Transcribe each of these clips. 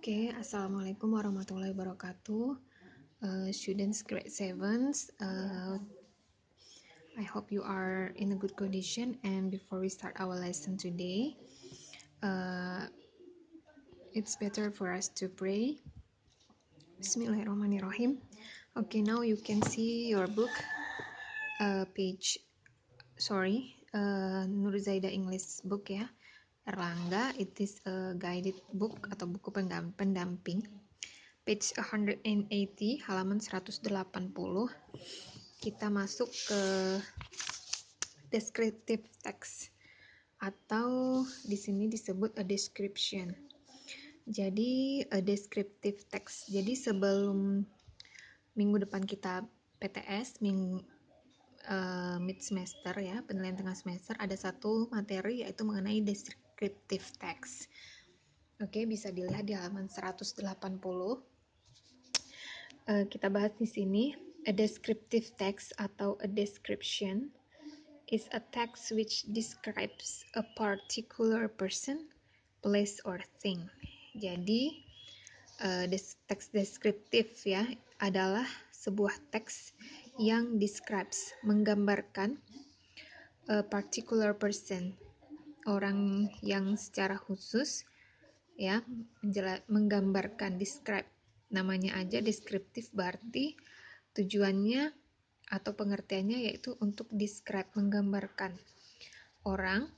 Oke, Assalamualaikum warahmatullahi wabarakatuh. Students grade 7, I hope you are in a good condition. And before we start our lesson today, uh, it's better for us to pray. Bismillahirrahmanirrahim. Okay, now you can see your book, Nur Zaida English book ya. Erlangga, it is a guided book atau buku pendamping. Page 180, halaman 180. Kita masuk ke descriptive text atau di sini disebut a description. Jadi a descriptive text. Jadi sebelum minggu depan kita PTS, mid semester ya, penilaian tengah semester, ada satu materi yaitu mengenai descriptive text. Oke, bisa dilihat di halaman 180. Kita bahas di sini. A descriptive text atau a description is a text which describes a particular person, place, or thing. Jadi, teks deskriptif ya adalah sebuah teks yang describes, menggambarkan a particular person, orang yang secara khusus ya, menggambarkan, describe. Namanya aja deskriptif, berarti tujuannya atau pengertiannya yaitu untuk describe, menggambarkan orang,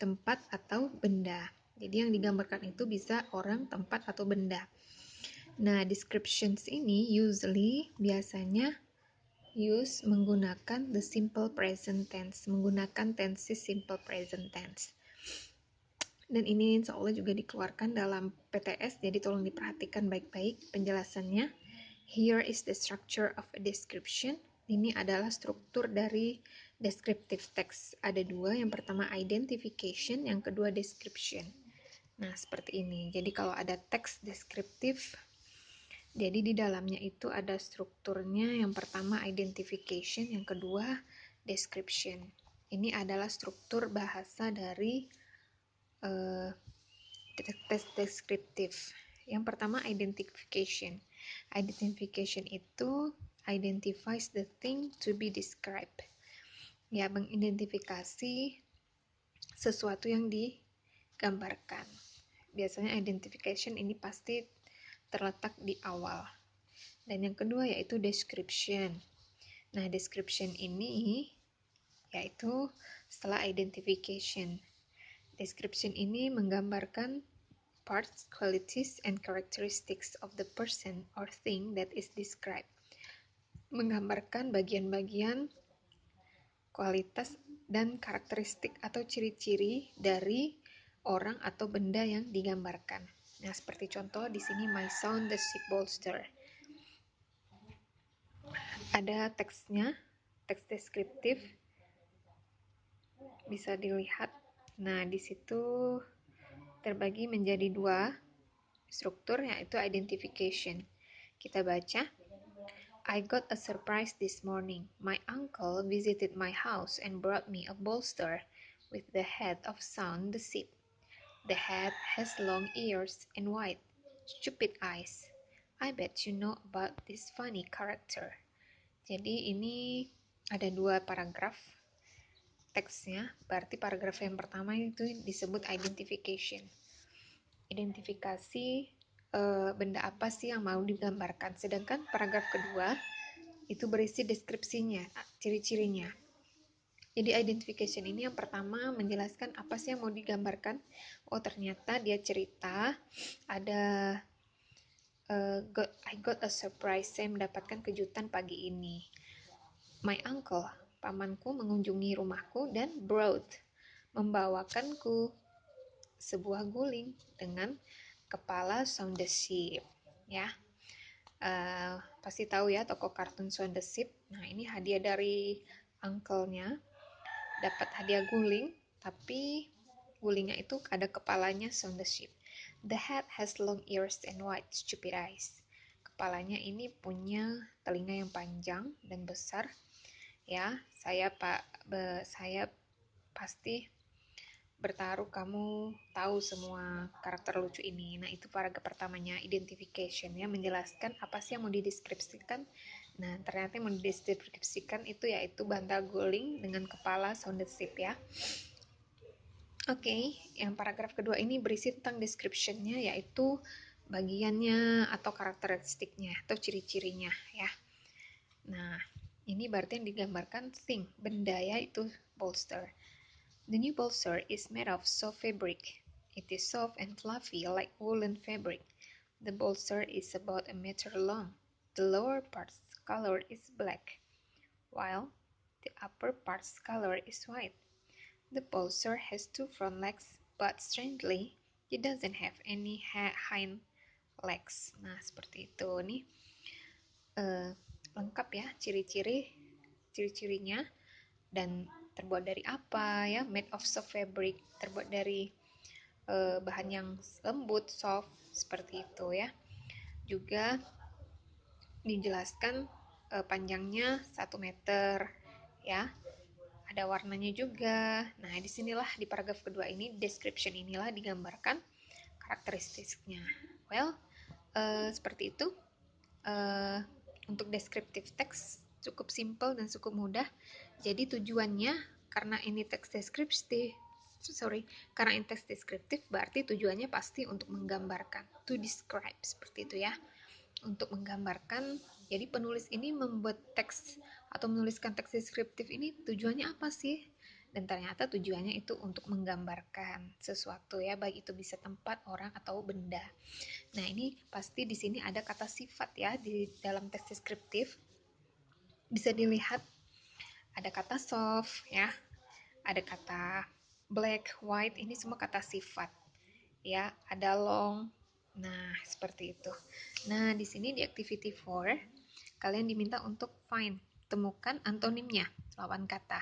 tempat, atau benda. Jadi yang digambarkan itu bisa orang, tempat, atau benda. Nah, descriptions ini biasanya menggunakan the simple present tense, menggunakan tenses simple present tense. Dan ini insya Allah juga dikeluarkan dalam PTS, jadi tolong diperhatikan baik-baik penjelasannya. Here is the structure of a description. Ini adalah struktur dari descriptive text. Ada dua, yang pertama identification, yang kedua description. Nah, seperti ini. Jadi kalau ada teks deskriptif, jadi di dalamnya itu ada strukturnya. Yang pertama identification, yang kedua description. Ini adalah struktur bahasa dari teks deskriptif. Yang pertama identification. Identification itu identifies the thing to be described. Ya, mengidentifikasi sesuatu yang digambarkan. Biasanya identification ini pasti terletak di awal. Dan yang kedua yaitu description. Nah, description ini yaitu setelah identification. Description ini menggambarkan parts, qualities, and characteristics of the person or thing that is described. Menggambarkan bagian-bagian kualitas dan karakteristik atau ciri-ciri dari orang atau benda yang digambarkan. Nah, seperti contoh di sini my son the sheep bolster. Ada teksnya, teks deskriptif. Bisa dilihat. Nah, di situ terbagi menjadi dua struktur, yaitu identification. Kita baca. I got a surprise this morning. My uncle visited my house and brought me a bolster with the head of Son the sheep. The head has long ears and white, stupid eyes. I bet you know about this funny character. Jadi ini ada dua paragraf teksnya. Berarti paragraf yang pertama itu disebut identification. Identifikasi benda apa sih yang mau digambarkan. Sedangkan paragraf kedua itu berisi deskripsinya, ciri-cirinya. Jadi identification ini yang pertama menjelaskan apa sih yang mau digambarkan. Oh, ternyata dia cerita ada I got a surprise, saya mendapatkan kejutan pagi ini. My uncle, pamanku mengunjungi rumahku dan brought, membawakanku sebuah guling dengan kepala Shaun the Sheep. Ya, pasti tahu ya tokoh kartun Shaun the Sheep. Nah, ini hadiah dari uncle-nya, dapat hadiah guling, tapi gulingnya itu ada kepalanya Shaun the Sheep. The head has long ears and white stupid eyes. Kepalanya ini punya telinga yang panjang dan besar. Ya, saya pasti bertaruh kamu tahu semua karakter lucu ini. Nah, itu paragraf pertamanya, identification ya, menjelaskan apa sih yang mau dideskripsikan. Nah, ternyata yang mau dideskripsikan itu yaitu bantal guling dengan kepala sounded ship ya. Oke, yang paragraf kedua ini berisi tentang description-nya, yaitu bagiannya atau karakteristiknya atau ciri-cirinya ya. Nah, ini berarti yang digambarkan thing, benda ya, itu bolster. The new bolster is made of soft fabric. It is soft and fluffy like woolen fabric. The bolster is about a meter long. The lower part's color is black, while the upper part's color is white. The bolster has two front legs, but strangely, it doesn't have any hind legs. Nah, seperti itu nih. Lengkap ya ciri-cirinya, dan terbuat dari apa ya, made of soft fabric, terbuat dari bahan yang lembut, soft, seperti itu ya. Juga dijelaskan panjangnya 1 meter ya, ada warnanya juga. Nah, disinilah di paragraf kedua ini, description inilah digambarkan karakteristiknya. Well, seperti itu. Untuk descriptive text cukup simple dan cukup mudah. Jadi tujuannya, karena ini teks deskriptif, karena ini teks deskriptif, berarti tujuannya pasti untuk menggambarkan, to describe, seperti itu ya, untuk menggambarkan. Jadi penulis ini membuat teks atau menuliskan teks deskriptif ini tujuannya apa sih? Dan ternyata tujuannya itu untuk menggambarkan sesuatu ya, baik itu bisa tempat, orang, atau benda. Nah, ini pasti di sini ada kata sifat ya, di dalam teks deskriptif. Bisa dilihat ada kata soft ya, ada kata black, white, ini semua kata sifat. Ya, ada long. Nah, seperti itu. Nah, di sini di activity 4, kalian diminta untuk find, temukan antonimnya, lawan kata.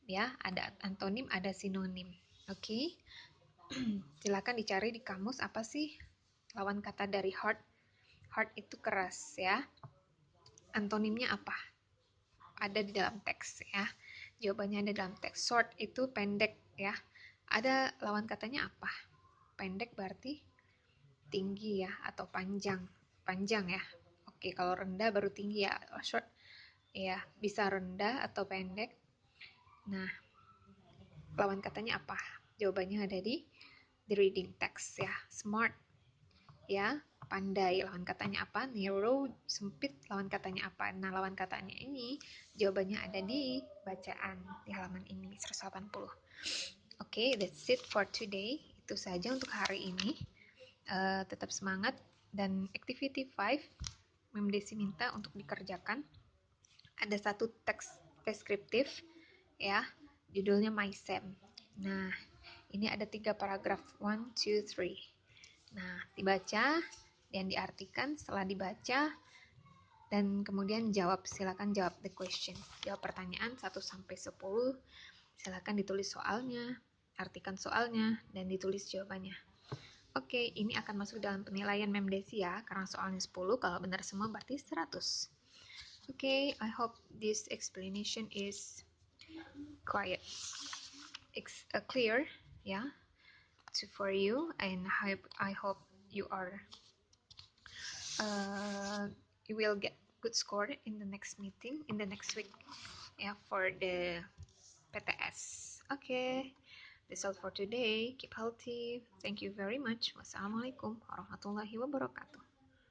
Ya, ada antonim, ada sinonim. Oke. Silakan dicari di kamus apa sih lawan kata dari hard. Hard itu keras ya. Antonimnya apa? Ada di dalam teks ya. Jawabannya ada dalam teks. Short itu pendek ya. Ada lawan katanya apa? Pendek berarti tinggi ya, atau panjang. Panjang ya. Oke, kalau rendah baru tinggi ya. Short ya, bisa rendah atau pendek. Nah, lawan katanya apa? Jawabannya ada di reading text ya. Smart ya, pandai, lawan katanya apa? Narrow, sempit, lawan katanya apa? Nah, lawan katanya ini jawabannya ada di bacaan di halaman ini 180. Oke, that's it for today. Itu saja untuk hari ini. Tetap semangat, dan activity 5 Mem Desi minta untuk dikerjakan. Ada satu teks deskriptif ya, judulnya My Sam. Nah, ini ada 3 paragraf, 1, 2, 3. Nah, dibaca dan diartikan. Setelah dibaca dan kemudian jawab, silakan jawab the question. Jawab pertanyaan 1 sampai 10. Silakan ditulis soalnya, artikan soalnya, dan ditulis jawabannya. Oke, ini akan masuk dalam penilaian Mem Desi ya, karena soalnya 10, kalau benar semua berarti 100. Oke, I hope this explanation is quite clear ya, for you, and I hope you are you will get good score in the next meeting, in the next week yeah, for the PTS. Okay, that's all for today. Keep healthy. Thank you very much. Wassalamualaikum warahmatullahi wabarakatuh.